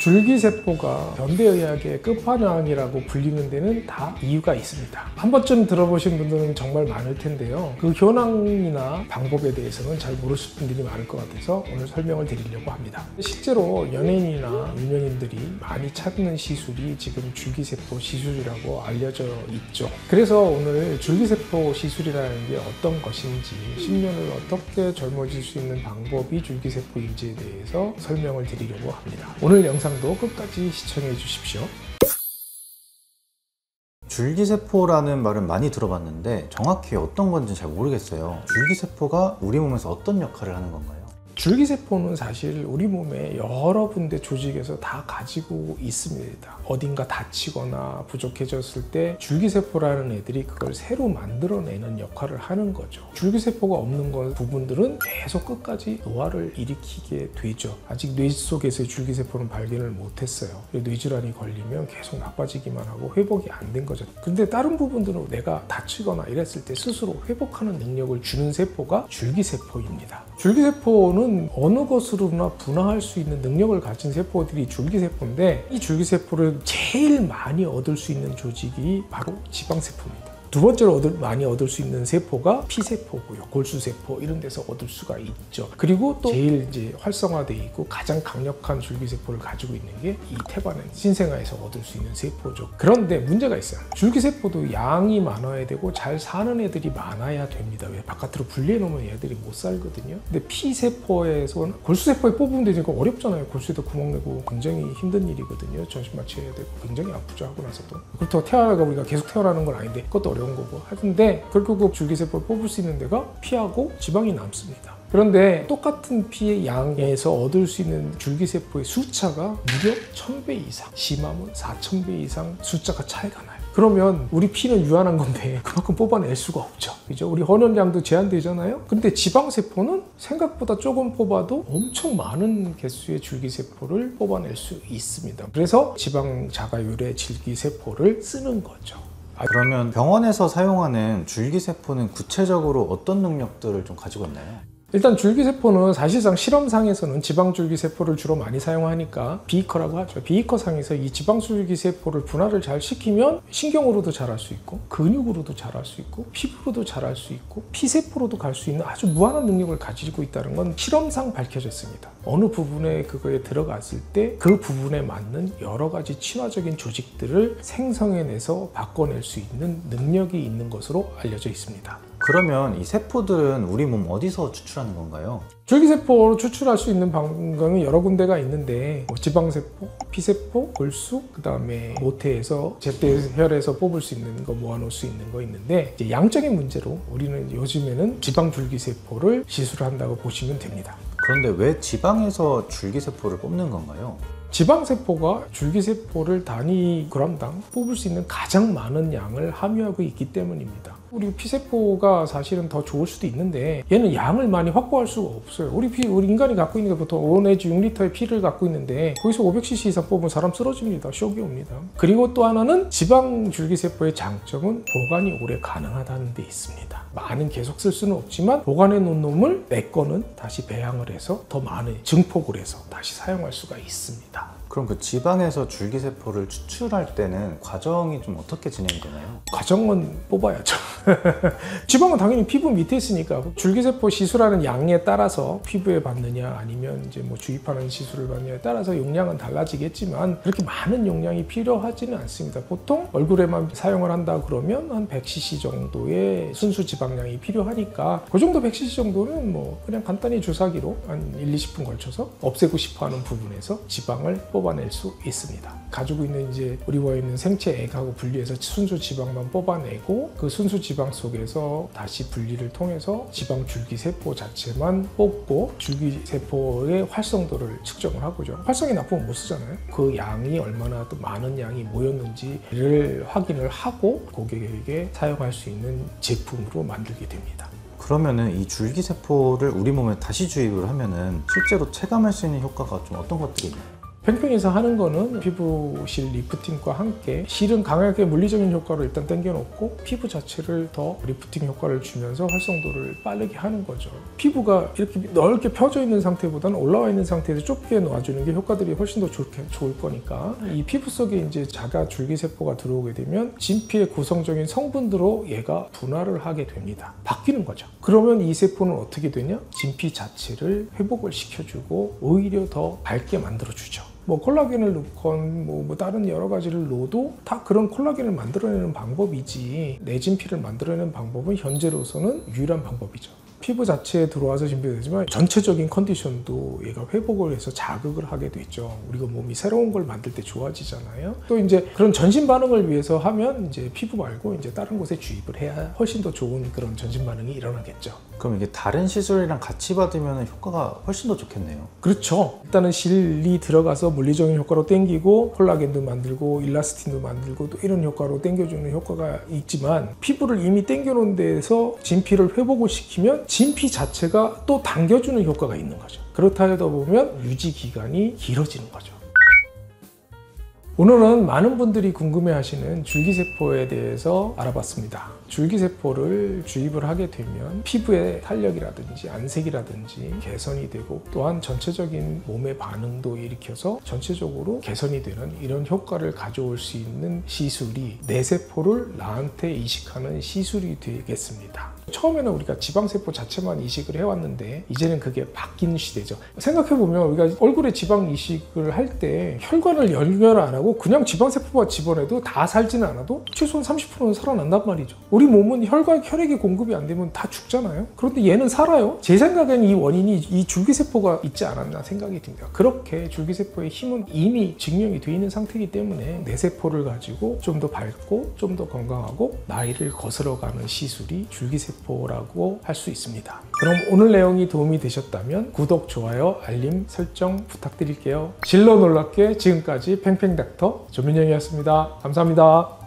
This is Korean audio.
줄기세포가 현대의학의 끝판왕이라고 불리는 데는 다 이유가 있습니다. 한 번쯤 들어보신 분들은 정말 많을 텐데요. 그 현황이나 방법에 대해서는 잘 모르실 분들이 많을 것 같아서 오늘 설명을 드리려고 합니다. 실제로 연예인이나 유명인들이 많이 찾는 시술이 지금 줄기세포 시술이라고 알려져 있죠. 그래서 오늘 줄기세포 시술이라는 게 어떤 것인지, 10년을 어떻게 젊어질 수 있는 방법이 줄기세포인지에 대해서 설명을 드리려고 합니다. 오늘 영상도 끝까지 시청해 주십시오. 줄기세포라는 말은 많이 들어봤는데 정확히 어떤 건지 잘 모르겠어요. 줄기세포가 우리 몸에서 어떤 역할을 하는 건가요? 줄기세포는 사실 우리 몸에 여러 군데 조직에서 다 가지고 있습니다. 어딘가 다치거나 부족해졌을 때 줄기세포라는 애들이 그걸 새로 만들어내는 역할을 하는 거죠. 줄기세포가 없는 부분들은 계속 끝까지 노화를 일으키게 되죠. 아직 뇌 속에서의 줄기세포는 발견을 못했어요. 뇌질환이 걸리면 계속 나빠지기만 하고 회복이 안 된 거죠. 근데 다른 부분들은 내가 다치거나 이랬을 때 스스로 회복하는 능력을 주는 세포가 줄기세포입니다. 줄기세포는 어느 것으로나 분화할 수 있는 능력을 가진 세포들이 줄기세포인데, 이 줄기세포를 제일 많이 얻을 수 있는 조직이 바로 지방세포입니다. 두 번째로 많이 얻을 수 있는 세포가 피세포고요. 골수세포 이런 데서 얻을 수가 있죠. 그리고 또 제일 활성화되어 있고 가장 강력한 줄기세포를 가지고 있는 게 이 태반엔 신생아에서 얻을 수 있는 세포죠. 그런데 문제가 있어요. 줄기세포도 양이 많아야 되고 잘 사는 애들이 많아야 됩니다. 왜? 바깥으로 분리해 놓으면 얘들이 못 살거든요. 근데 피세포에서는 골수세포에 뽑으면 되니까 어렵잖아요. 골수에다 구멍 내고 굉장히 힘든 일이거든요. 전신 마취해야 되고 굉장히 아프죠. 하고 나서도. 그렇다고 태어나가 우리가 계속 태어나는 건 아닌데 그것도 어려운 거고 하는데, 결국 줄기세포를 뽑을 수 있는 데가 피하고 지방이 남습니다. 그런데 똑같은 피의 양에서 얻을 수 있는 줄기세포의 숫자가 무려 1000배 이상, 심하면 4000배 이상 숫자가 차이가 나요. 그러면 우리 피는 유한한 건데 그만큼 뽑아낼 수가 없죠. 그죠? 우리 헌혈량도 제한되잖아요. 근데 지방세포는 생각보다 조금 뽑아도 엄청 많은 개수의 줄기세포를 뽑아낼 수 있습니다. 그래서 지방 자가율의 줄기세포를 쓰는 거죠. 그러면 병원에서 사용하는 줄기세포는 구체적으로 어떤 능력들을 좀 가지고 있나요? 일단 줄기세포는 사실상 실험상에서는 지방줄기세포를 주로 많이 사용하니까 비이커라고 하죠. 비이커상에서 이 지방줄기세포를 분할을 잘 시키면 신경으로도 자랄 수 있고, 근육으로도 자랄 수 있고, 피부로도 자랄 수 있고, 피세포로도 갈 수 있는 아주 무한한 능력을 가지고 있다는 건 실험상 밝혀졌습니다. 어느 부분에 그거에 들어갔을 때 그 부분에 맞는 여러 가지 친화적인 조직들을 생성해내서 바꿔낼 수 있는 능력이 있는 것으로 알려져 있습니다. 그러면 이 세포들은 우리 몸 어디서 추출하는 건가요? 줄기세포로 추출할 수 있는 방법은 여러 군데가 있는데, 지방세포, 피세포, 골수, 그 다음에 모태에서 제대혈에서 뽑을 수 있는 거, 모아놓을 수 있는 거 있는데, 이제 양적인 문제로 우리는 요즘에는 지방줄기세포를 시술한다고 보시면 됩니다. 그런데 왜 지방에서 줄기세포를 뽑는 건가요? 지방세포가 줄기세포를 단위 그램당 뽑을 수 있는 가장 많은 양을 함유하고 있기 때문입니다. 우리 피세포가 사실은 더 좋을 수도 있는데 얘는 양을 많이 확보할 수가 없어요. 우리 인간이 갖고 있는 게 보통 5 내지 6리터의 피를 갖고 있는데 거기서 500cc 이상 뽑으면 사람 쓰러집니다. 쇼크 옵니다. 그리고 또 하나는 지방줄기세포의 장점은 보관이 오래 가능하다는 데 있습니다. 많은 계속 쓸 수는 없지만 보관해 놓은 놈을 내 거는 다시 배양을 해서 더 많은 증폭을 해서 다시 사용할 수가 있습니다. 그럼 그 지방에서 줄기세포를 추출할 때는 과정이 좀 어떻게 진행이 되나요? 과정은 뽑아야죠. 지방은 당연히 피부 밑에 있으니까 줄기세포 시술하는 양에 따라서 피부에 받느냐 아니면 이제 뭐 주입하는 시술을 받느냐에 따라서 용량은 달라지겠지만 그렇게 많은 용량이 필요하지는 않습니다. 보통 얼굴에만 사용을 한다 그러면 한 100cc 정도의 순수 지방량이 필요하니까 그 정도 100cc 정도는 뭐 그냥 간단히 주사기로 한 1-20분 걸쳐서 없애고 싶어 하는 부분에서 지방을 뽑아낼 수 있습니다. 가지고 있는 이제 우리와 있는 생체 액하고 분리해서 순수 지방만 뽑아내고 그 순수 지방 속에서 다시 분리를 통해서 지방 줄기세포 자체만 뽑고 줄기세포의 활성도를 측정을 하고죠. 활성이 나쁘면 못 쓰잖아요. 그 양이 얼마나 또 많은 양이 모였는지를 확인을 하고 고객에게 사용할 수 있는 제품으로 만들게 됩니다. 그러면은 이 줄기세포를 우리 몸에 다시 주입을 하면은 실제로 체감할 수 있는 효과가 좀 어떤 것들이 있나요? 팽팽에서 하는 거는 피부실 리프팅과 함께 실은 강하게 물리적인 효과로 일단 당겨놓고 피부 자체를 더 리프팅 효과를 주면서 활성도를 빠르게 하는 거죠. 피부가 이렇게 넓게 펴져 있는 상태보다는 올라와 있는 상태에서 좁게 놔주는 게 효과들이 훨씬 더 좋을 거니까 이 피부 속에 이제 자가 줄기세포가 들어오게 되면 진피의 구성적인 성분으로 얘가 분화를 하게 됩니다. 바뀌는 거죠. 그러면 이 세포는 어떻게 되냐? 진피 자체를 회복을 시켜주고 오히려 더 밝게 만들어주죠. 뭐 콜라겐을 넣건 뭐 다른 여러 가지를 넣어도 다 그런 콜라겐을 만들어내는 방법이지 내 진피를 만들어내는 방법은 현재로서는 유일한 방법이죠. 피부 자체에 들어와서 진피되지만 전체적인 컨디션도 얘가 회복을 해서 자극을 하게 되죠. 우리가 몸이 새로운 걸 만들 때 좋아지잖아요. 또 이제 그런 전신 반응을 위해서 하면 이제 피부 말고 이제 다른 곳에 주입을 해야 훨씬 더 좋은 그런 전신 반응이 일어나겠죠. 그럼 이게 다른 시술이랑 같이 받으면 효과가 훨씬 더 좋겠네요. 그렇죠. 일단은 실이 들어가서 물리적인 효과로 당기고 콜라겐도 만들고 일라스틴도 만들고 또 이런 효과로 당겨주는 효과가 있지만 피부를 이미 당겨놓은 데에서 진피를 회복을 시키면 진피 자체가 또 당겨주는 효과가 있는 거죠. 그렇다 하다 보면 유지 기간이 길어지는 거죠. 오늘은 많은 분들이 궁금해하시는 줄기세포에 대해서 알아봤습니다. 줄기세포를 주입을 하게 되면 피부의 탄력이라든지 안색이라든지 개선이 되고 또한 전체적인 몸의 반응도 일으켜서 전체적으로 개선이 되는 이런 효과를 가져올 수 있는 시술이 뇌세포를 나한테 이식하는 시술이 되겠습니다. 처음에는 우리가 지방세포 자체만 이식을 해왔는데 이제는 그게 바뀐 시대죠. 생각해보면 우리가 얼굴에 지방 이식을 할 때 혈관을 열면 안 하고 그냥 지방세포만 집어내도 다 살지는 않아도 최소한 30%는 살아난단 말이죠. 우리 몸은 혈액이 공급이 안 되면 다 죽잖아요. 그런데 얘는 살아요. 제 생각에는 이 원인이 이 줄기세포가 있지 않았나 생각이 듭니다. 그렇게 줄기세포의 힘은 이미 증명이 되어 있는 상태이기 때문에 뇌세포를 가지고 좀 더 밝고 좀 더 건강하고 나이를 거슬러가는 시술이 줄기세포라고 할 수 있습니다. 그럼 오늘 내용이 도움이 되셨다면 구독, 좋아요, 알림 설정 부탁드릴게요. 질러 놀랍게 지금까지 팽팽닥터 조민영이었습니다. 감사합니다.